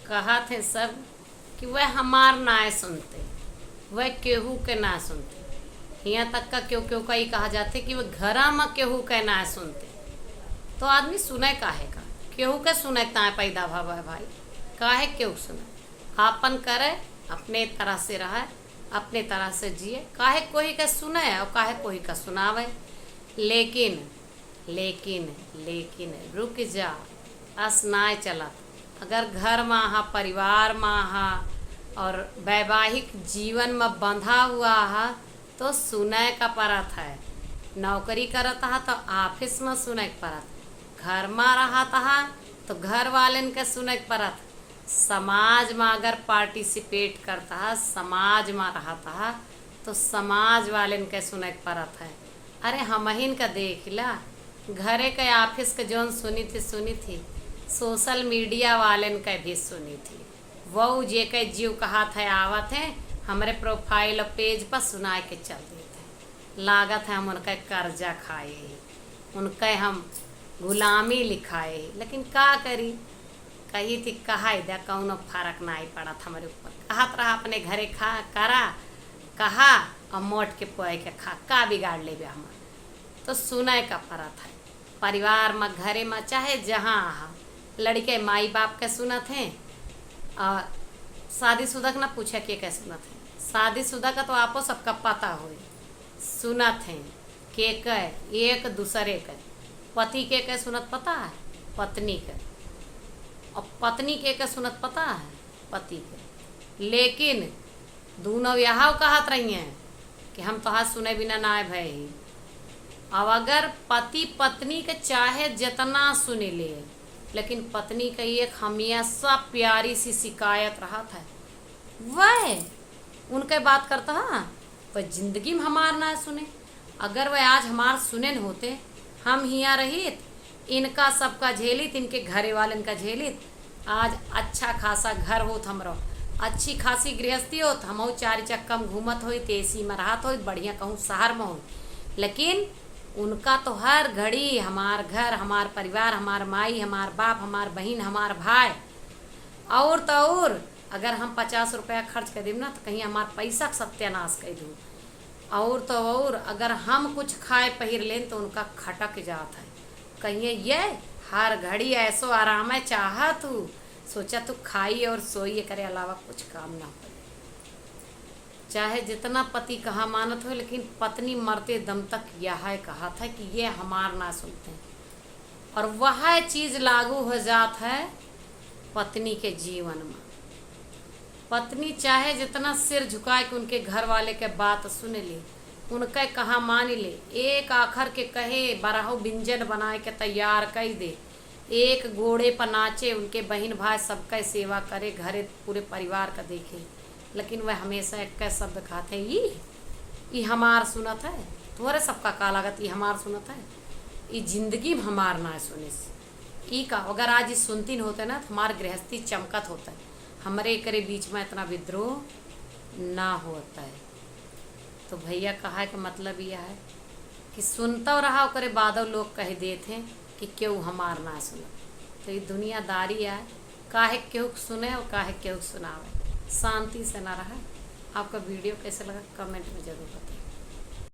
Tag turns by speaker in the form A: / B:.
A: कहा थे सब कि वह हमार नाय सुनते, वह केहू के ना सुनते। यहाँ तक का क्यों क्यों का ही कहा जाते कि वह घरा में केहू के ना सुनते। तो आदमी सुने काहे का, केहू के सुने ता पैदा भावा भाई, काहे केहू सुने। आपन करे, अपने तरह से रहे, अपने तरह से जिए, काहे कोई का सुने और काहे कोई का सुनावे। लेकिन लेकिन लेकिन रुक जा, अस नाय चलत। अगर घर में हा, परिवार में हा और वैवाहिक जीवन में बंधा हुआ हा तो सुने का परत है। नौकरी करत हा तो ऑफिस में सुने के परत, घर में रहता हा तो घर वालन के सुने के परत, समाज में अगर पार्टिसिपेट करता है, समाज में रहता है तो समाज वालन के सुने के परत है। अरे हमहिन का देख ला, घरे के ऑफिस के जौन सुनी थी सोशल मीडिया वालन के भी सुनी थी। वो जे के जीव कहा थे आवत है हमारे प्रोफाइल पेज पर सुनाए के चल देते, लागत है हम उनका कर्जा खाए, उनके हम गुलामी लिखाए। लेकिन का करी, कही थी कहा दे कौनो फर्क नहीं पड़ा हमारे ऊपर। कहत रहा अपने घरे खा करा, कहा और मोट के पोए के खा, का बिगाड़ ले हमार। तो सुने का परत है। परिवार में, घरे में, चाहे जहाँ लड़के माई बाप के सुनत हैं और शादीशुदा के ना पूछे के सुनत हैं। शादीशुदा का तो आपो सबका पता हो, सुनत हैं के एक दूसरे के। पति के सुनत पता है पत्नी के, और पत्नी के सुनत पता है पति के। लेकिन दोनों यहाँ कहत रही हैं कि हम तो हाथ सुने बिना ना आए भाई। अब अगर पति पत्नी के चाहे जितना सुने ले, लेकिन पत्नी का एक हमेशा प्यारी सी शिकायत रहा था, वह उनके बात करता है वह जिंदगी में हमार ना सुने। अगर वह आज हमार सुने होते, हम हिया रहित, इनका सबका झेलित, इनके घरे वाले इनका झेलित, आज अच्छा खासा घर होत, हमरो अच्छी खासी गृहस्थी होत, हम चार चक्का में घूमत हो, एसी में रहत हो, बढ़िया कहूँ शहर में हो। लेकिन उनका तो हर घड़ी हमार घर, हमार परिवार, हमार माई, हमार बाप, हमार बहन, हमार भाई, और तो और अगर हम 50 रुपया खर्च कर दें ना तो कहीं हमार पैसा सत्यानाश कर दूँ। और तो और अगर हम कुछ खाए पहिर लें तो उनका खटक जाता है। कहिए ये हर घड़ी ऐसो आराम है चाह तू, सोचा तू खाई और सोई करे अलावा कुछ काम ना हो। चाहे जितना पति कहा मानत हो, लेकिन पत्नी मरते दम तक यह कहा था कि ये हमार ना सुनते हैं। और वह चीज़ लागू हो जात है पत्नी के जीवन में। पत्नी चाहे जितना सिर झुकाए कि उनके घर वाले के बात सुन ले, उनके कहा मान ले, एक आखर के कहे बराहो व्यंजन बनाए के तैयार कर दे, एक घोड़े पर नाचे, उनके बहन भाई सबका सेवा करे, घरे पूरे परिवार का देखे। लेकिन वह हमेशा एक शब्द खाते ये हमार सुनत है, तुम्हारे सबका का लागत ये हमार सुनत है। ये जिंदगी में हमार ना सुने ई का अगर आज ये सुनती होते ना तो हमार गृहस्थी चमकत होता है, हमारे करे बीच में इतना विद्रोह ना होता है। तो भैया कहा कि मतलब यह है कि सुनता रहा करे बादल लोग कह देते हैं कि क्यों हमार ना सुनो। तो ये दुनियादारी है, काहे क्यों सुने और काहे क्यों सुनावे। शांति से ना रहा। आपका वीडियो कैसे लगा कमेंट में जरूर बताइए।